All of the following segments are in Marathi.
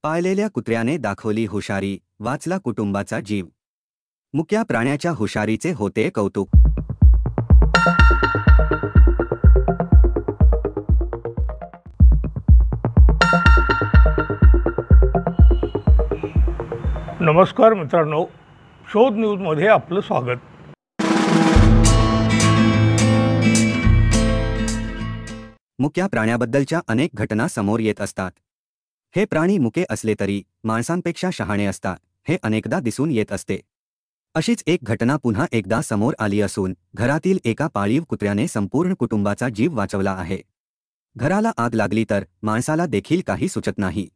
पाळलेल्या कुत्र्याने दाखवली हुशारी, वाचला कुटुंबाचा जीव। मुक्या प्राण्याच्या हुशारीचे होते कौतुक। नमस्कार मित्रांनो, शोध न्यूजमध्ये आपलं स्वागत। मुक्या प्राण्याबद्दलच्या अनेक घटना समोर येत असतात। हे प्राणी मुके असले तरी माणसांपेक्षा शहाणे असतात, हे अनेकदा दिसून येत असते। अशीच एक घटना पुन्हा एकदा समोर आली असून घरातील एका पाळीव कुत्र्याने संपूर्ण कुटुंबाचा जीव वाचवला आहे। घराला आग लागली तर माणसाला देखील काही सुचत नाही।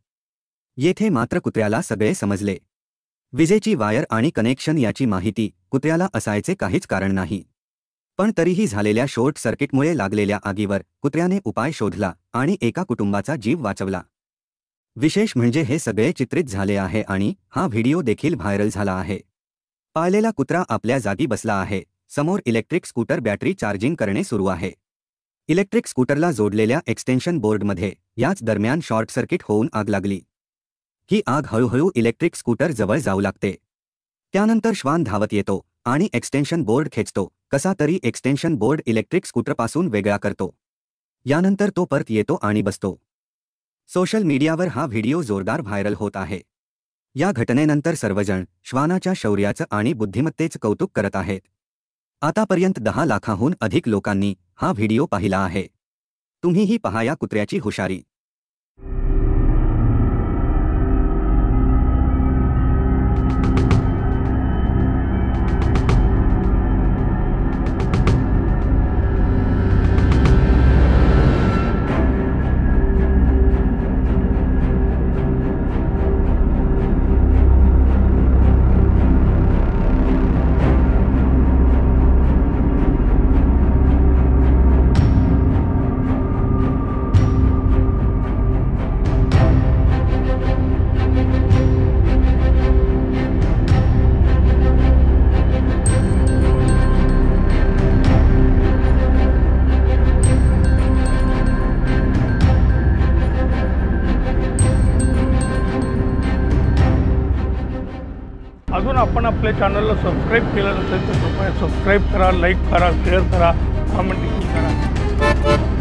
येथे मात्र कुत्र्याला सगळे समजले। विजेची वायर आणि कनेक्शन याची माहिती कुत्र्याला असायचे काहीच कारण नाही, पण तरीही झालेल्या शॉर्ट सर्किटमुळे लागलेल्या आगीवर कुत्र्याने उपाय शोधला आणि एका कुटुंबाचा जीव वाचवला। विशेष म्हणजे हे सगळे चित्रित झाले आहे आणि हा व्हिडिओ देखील व्हायरल झाला आहे। पाळलेला कुत्रा आपल्या जागी बसला आहे, समोर इलेक्ट्रिक स्कूटर बॅटरी चार्जिंग करणे सुरू आहे। इलेक्ट्रिक स्कूटरला जोडलेल्या एक्सटेन्शन बोर्डमध्ये याच दरम्यान शॉर्ट सर्किट होऊन आग लागली। ही आग हळूहळू इलेक्ट्रिक स्कूटर जवळ जाऊ लागते। त्यानंतर श्वान धावत येतो आणि एक्सटेन्शन बोर्ड खेचतो, कसा तरी एक्सटेन्शन बोर्ड इलेक्ट्रिक स्कूटरपासून वेगळा करतो। यानंतर तो परत येतो आणि बसतो। सोशल मीडियावर हा व्हिडिओ जोरदार व्हायरल होत आहे। या घटनेनंतर सर्वजण श्वानाच्या शौर्याचं आणि बुद्धिमत्तेचं कौतुक करत आहेत। आतापर्यंत 10 लाखाहून अधिक लोकांनी हा व्हिडिओ पाहिला आहे। तुम्हीही पहा या कुत्र्याची हुशारी। अजून आपण आपल्या चॅनलला सबस्क्राईब केलं नसेल तर कृपया सबस्क्राईब करा, लाईक करा, शेअर करा, कमेंट देखील करा।